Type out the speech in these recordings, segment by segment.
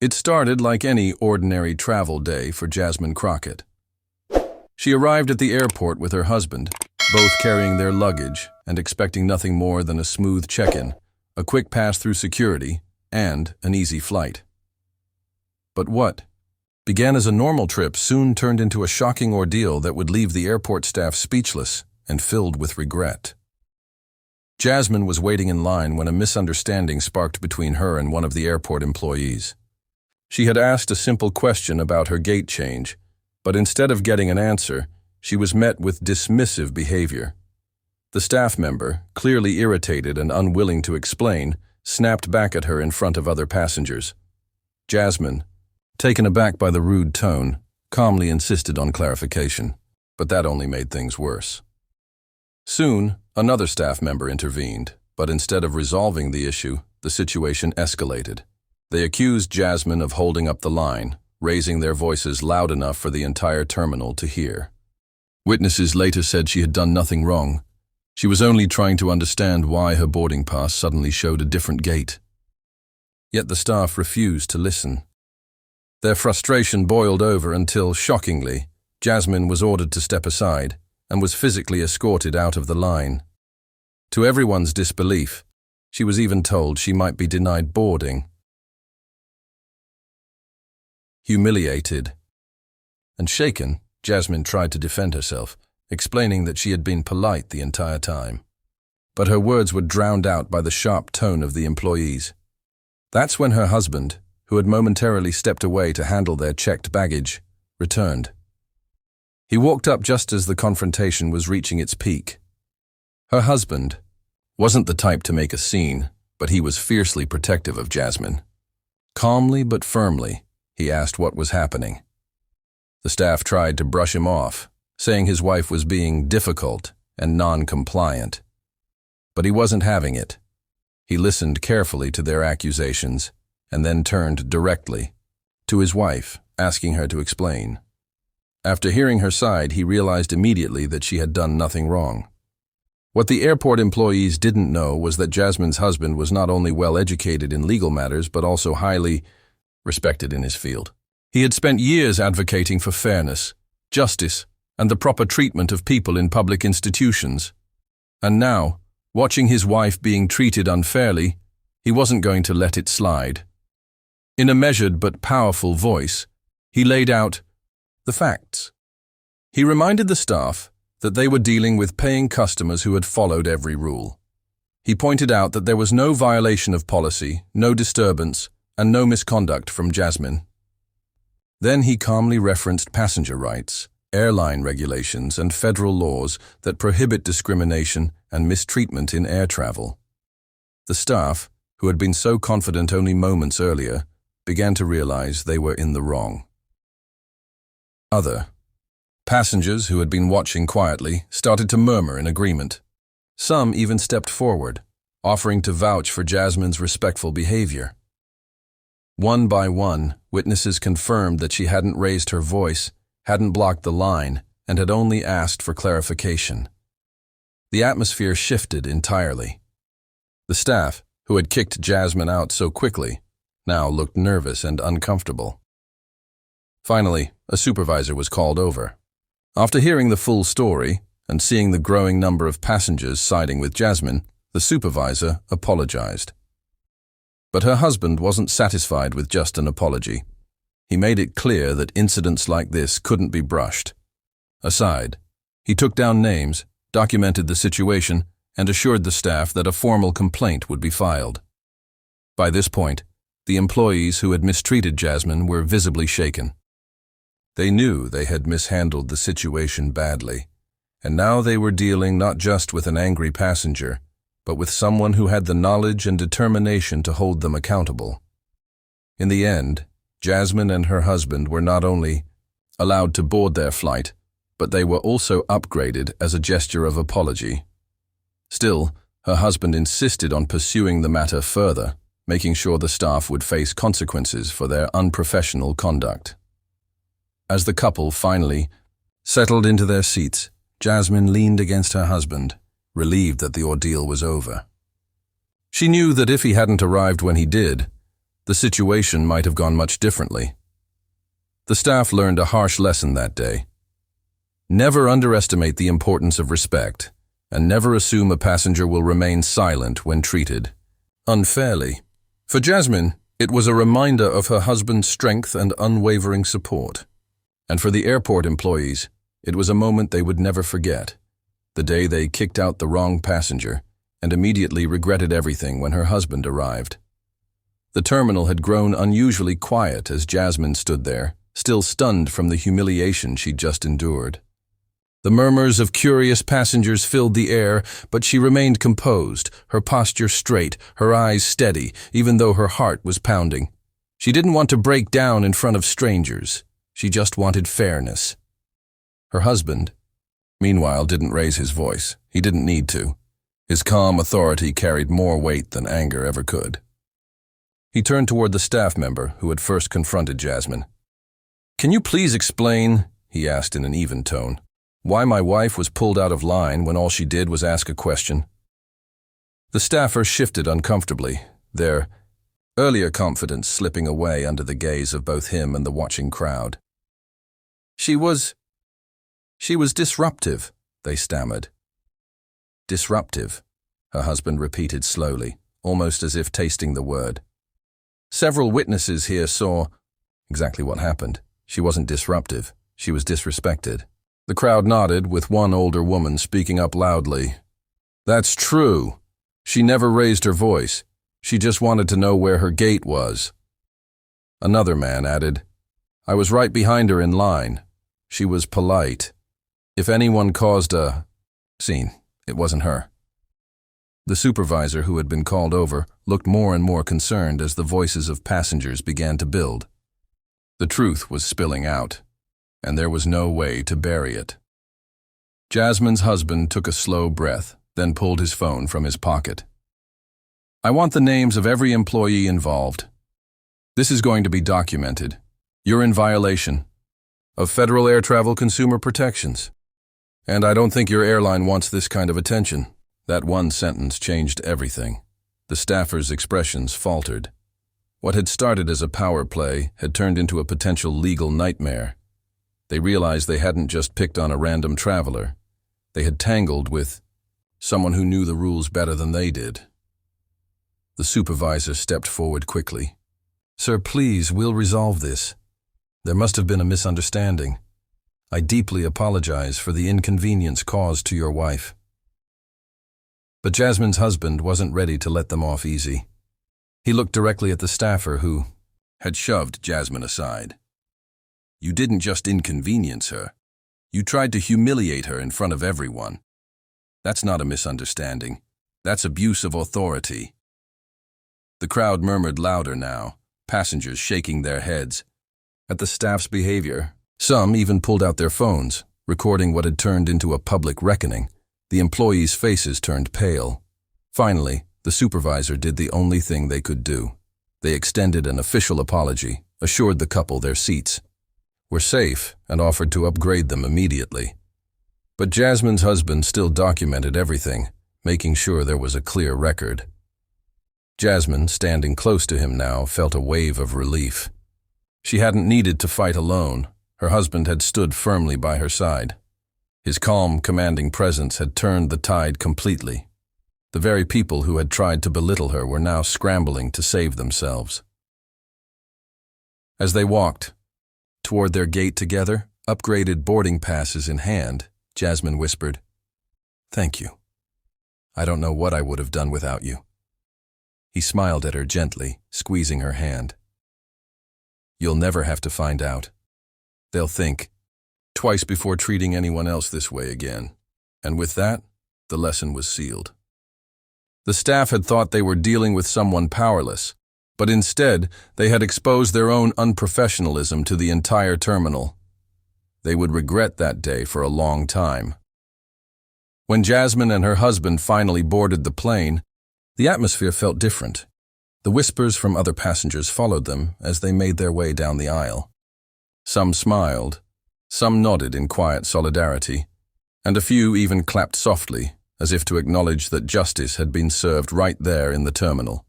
It started like any ordinary travel day for Jasmine Crockett. She arrived at the airport with her husband, both carrying their luggage and expecting nothing more than a smooth check-in, a quick pass through security, and an easy flight. But what began as a normal trip soon turned into a shocking ordeal that would leave the airport staff speechless and filled with regret. Jasmine was waiting in line when a misunderstanding sparked between her and one of the airport employees. She had asked a simple question about her gate change, but instead of getting an answer, she was met with dismissive behavior. The staff member, clearly irritated and unwilling to explain, snapped back at her in front of other passengers. Jasmine, taken aback by the rude tone, calmly insisted on clarification, but that only made things worse. Soon, another staff member intervened, but instead of resolving the issue, the situation escalated. They accused Jasmine of holding up the line, raising their voices loud enough for the entire terminal to hear. Witnesses later said she had done nothing wrong. She was only trying to understand why her boarding pass suddenly showed a different gate. Yet the staff refused to listen. Their frustration boiled over until, shockingly, Jasmine was ordered to step aside and was physically escorted out of the line. To everyone's disbelief, she was even told she might be denied boarding. Humiliated and shaken, Jasmine tried to defend herself, explaining that she had been polite the entire time. But her words were drowned out by the sharp tone of the employees. That's when her husband, who had momentarily stepped away to handle their checked baggage, returned. He walked up just as the confrontation was reaching its peak. Her husband wasn't the type to make a scene, but he was fiercely protective of Jasmine. Calmly but firmly, he asked what was happening. The staff tried to brush him off, saying his wife was being difficult and non-compliant. But he wasn't having it. He listened carefully to their accusations and then turned directly to his wife, asking her to explain. After hearing her side, he realized immediately that she had done nothing wrong. What the airport employees didn't know was that Jasmine's husband was not only well-educated in legal matters but also highly respected in his field. He had spent years advocating for fairness, justice, and the proper treatment of people in public institutions. And now, watching his wife being treated unfairly, he wasn't going to let it slide. In a measured but powerful voice, he laid out the facts. He reminded the staff that they were dealing with paying customers who had followed every rule. He pointed out that there was no violation of policy, no disturbance, and no misconduct from Jasmine. Then he calmly referenced passenger rights, airline regulations, and federal laws that prohibit discrimination and mistreatment in air travel. The staff, who had been so confident only moments earlier, began to realize they were in the wrong. Other passengers who had been watching quietly started to murmur in agreement. Some even stepped forward, offering to vouch for Jasmine's respectful behavior. One by one, witnesses confirmed that she hadn't raised her voice, hadn't blocked the line, and had only asked for clarification. The atmosphere shifted entirely. The staff, who had kicked Jasmine out so quickly, now looked nervous and uncomfortable. Finally, a supervisor was called over. After hearing the full story and seeing the growing number of passengers siding with Jasmine, the supervisor apologized. But her husband wasn't satisfied with just an apology. He made it clear that incidents like this couldn't be brushed aside. He took down names, documented the situation, and assured the staff that a formal complaint would be filed. By this point, the employees who had mistreated Jasmine were visibly shaken. They knew they had mishandled the situation badly, and now they were dealing not just with an angry passenger, but with someone who had the knowledge and determination to hold them accountable. In the end, Jasmine and her husband were not only allowed to board their flight, but they were also upgraded as a gesture of apology. Still, her husband insisted on pursuing the matter further, making sure the staff would face consequences for their unprofessional conduct. As the couple finally settled into their seats, Jasmine leaned against her husband, relieved that the ordeal was over. She knew that if he hadn't arrived when he did, the situation might have gone much differently. The staff learned a harsh lesson that day. Never underestimate the importance of respect, and never assume a passenger will remain silent when treated unfairly. For Jasmine, it was a reminder of her husband's strength and unwavering support. And for the airport employees, it was a moment they would never forget. The day they kicked out the wrong passenger and immediately regretted everything when her husband arrived. The terminal had grown unusually quiet as Jasmine stood there, still stunned from the humiliation she'd just endured. The murmurs of curious passengers filled the air, but she remained composed, her posture straight, her eyes steady, even though her heart was pounding. She didn't want to break down in front of strangers. She just wanted fairness. Her husband, meanwhile, didn't raise his voice. He didn't need to. His calm authority carried more weight than anger ever could. He turned toward the staff member who had first confronted Jasmine. "Can you please explain," he asked in an even tone, "why my wife was pulled out of line when all she did was ask a question?" The staffer shifted uncomfortably, their earlier confidence slipping away under the gaze of both him and the watching crowd. She was disruptive," they stammered. "Disruptive," her husband repeated slowly, almost as if tasting the word. "Several witnesses here saw exactly what happened. She wasn't disruptive. She was disrespected." The crowd nodded, with one older woman speaking up loudly. "That's true. She never raised her voice. She just wanted to know where her gate was." Another man added, "I was right behind her in line. She was polite. If anyone caused a scene, it wasn't her." The supervisor, who had been called over, looked more and more concerned as the voices of passengers began to build. The truth was spilling out, and there was no way to bury it. Jasmine's husband took a slow breath, then pulled his phone from his pocket. "I want the names of every employee involved. This is going to be documented. You're in violation of Federal Air Travel Consumer Protections. And I don't think your airline wants this kind of attention." That one sentence changed everything. The staffers' expressions faltered. What had started as a power play had turned into a potential legal nightmare. They realized they hadn't just picked on a random traveler. They had tangled with someone who knew the rules better than they did. The supervisor stepped forward quickly. "Sir, please, we'll resolve this. There must have been a misunderstanding. I deeply apologize for the inconvenience caused to your wife." But Jasmine's husband wasn't ready to let them off easy. He looked directly at the staffer who had shoved Jasmine aside. "You didn't just inconvenience her. You tried to humiliate her in front of everyone. That's not a misunderstanding. That's abuse of authority." The crowd murmured louder now, passengers shaking their heads at the staff's behavior. Some even pulled out their phones, recording what had turned into a public reckoning. The employees' faces turned pale. Finally, the supervisor did the only thing they could do. They extended an official apology, assured the couple their seats were safe, and offered to upgrade them immediately. But Jasmine's husband still documented everything, making sure there was a clear record. Jasmine, standing close to him now, felt a wave of relief. She hadn't needed to fight alone. Her husband had stood firmly by her side. His calm, commanding presence had turned the tide completely. The very people who had tried to belittle her were now scrambling to save themselves. As they walked toward their gate together, upgraded boarding passes in hand, Jasmine whispered, "Thank you. I don't know what I would have done without you." He smiled at her gently, squeezing her hand. "You'll never have to find out. They'll think twice before treating anyone else this way again." And with that, the lesson was sealed. The staff had thought they were dealing with someone powerless, but instead they had exposed their own unprofessionalism to the entire terminal. They would regret that day for a long time. When Jasmine and her husband finally boarded the plane, the atmosphere felt different. The whispers from other passengers followed them as they made their way down the aisle. Some smiled, some nodded in quiet solidarity, and a few even clapped softly, as if to acknowledge that justice had been served right there in the terminal.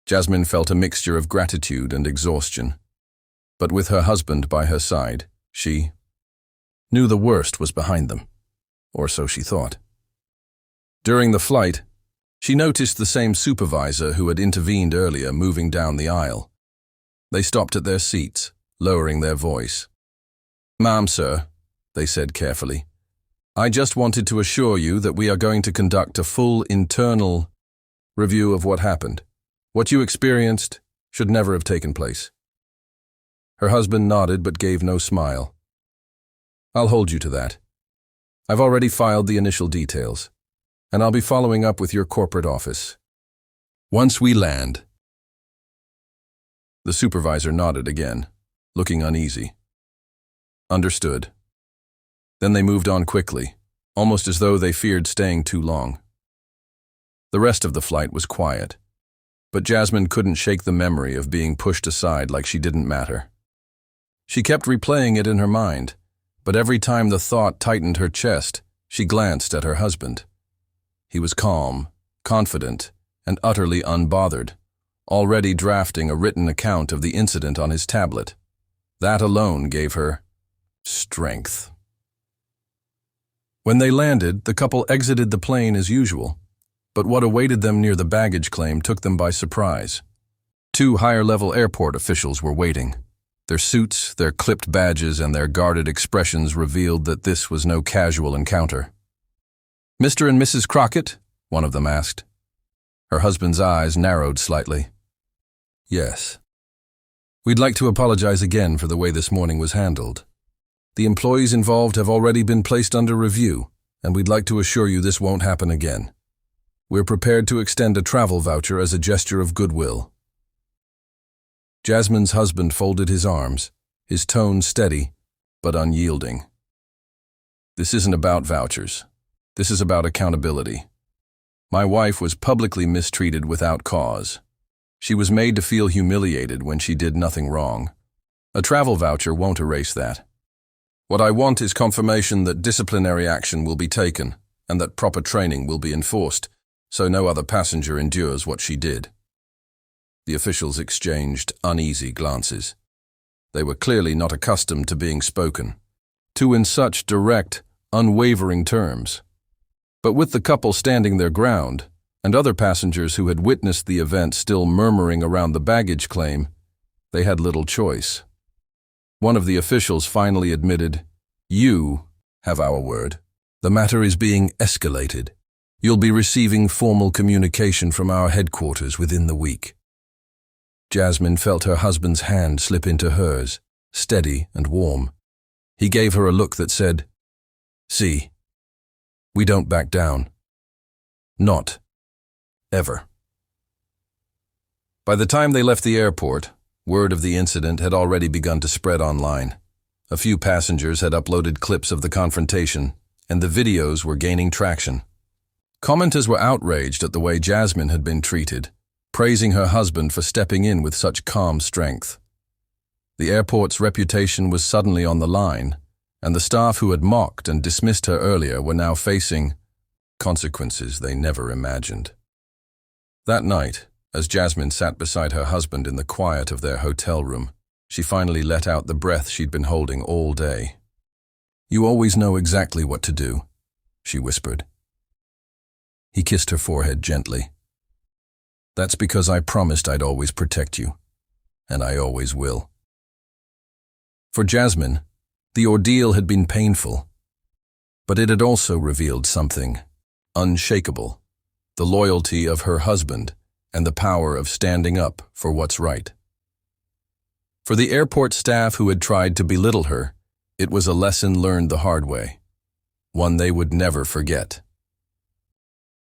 Jasmine felt a mixture of gratitude and exhaustion. But with her husband by her side, she knew the worst was behind them, or so she thought. During the flight, she noticed the same supervisor who had intervened earlier moving down the aisle. They stopped at their seats, lowering their voice. "Ma'am, sir," they said carefully, "I just wanted to assure you that we are going to conduct a full internal review of what happened. What you experienced should never have taken place." Her husband nodded but gave no smile. "I'll hold you to that. I've already filed the initial details, and I'll be following up with your corporate office once we land." The supervisor nodded again, looking uneasy. "Understood." Then they moved on quickly, almost as though they feared staying too long. The rest of the flight was quiet, but Jasmine couldn't shake the memory of being pushed aside like she didn't matter. She kept replaying it in her mind, but every time the thought tightened her chest, she glanced at her husband. He was calm, confident, and utterly unbothered, already drafting a written account of the incident on his tablet. That alone gave her strength. When they landed, the couple exited the plane as usual, but what awaited them near the baggage claim took them by surprise. 2 higher-level airport officials were waiting. Their suits, their clipped badges, and their guarded expressions revealed that this was no casual encounter. "Mr. and Mrs. Crockett?" one of them asked. Her husband's eyes narrowed slightly. "Yes. We'd like to apologize again for the way this morning was handled. The employees involved have already been placed under review, and we'd like to assure you this won't happen again. We're prepared to extend a travel voucher as a gesture of goodwill." Jasmine's husband folded his arms, his tone steady but unyielding. "This isn't about vouchers. This is about accountability. My wife was publicly mistreated without cause. She was made to feel humiliated when she did nothing wrong. A travel voucher won't erase that. What I want is confirmation that disciplinary action will be taken and that proper training will be enforced, so no other passenger endures what she did." The officials exchanged uneasy glances. They were clearly not accustomed to being spoken to in such direct, unwavering terms. But with the couple standing their ground, and other passengers who had witnessed the event still murmuring around the baggage claim, they had little choice. One of the officials finally admitted, "You have our word. The matter is being escalated. You'll be receiving formal communication from our headquarters within the week." Jasmine felt her husband's hand slip into hers, steady and warm. He gave her a look that said, "See, we don't back down. Not ever." By the time they left the airport, word of the incident had already begun to spread online. A few passengers had uploaded clips of the confrontation, and the videos were gaining traction. Commenters were outraged at the way Jasmine had been treated, praising her husband for stepping in with such calm strength. The airport's reputation was suddenly on the line, and the staff who had mocked and dismissed her earlier were now facing consequences they never imagined. That night, as Jasmine sat beside her husband in the quiet of their hotel room, she finally let out the breath she'd been holding all day. "You always know exactly what to do," she whispered. He kissed her forehead gently. "That's because I promised I'd always protect you, and I always will." For Jasmine, the ordeal had been painful, but it had also revealed something unshakable: the loyalty of her husband and the power of standing up for what's right. For the airport staff who had tried to belittle her, it was a lesson learned the hard way, one they would never forget.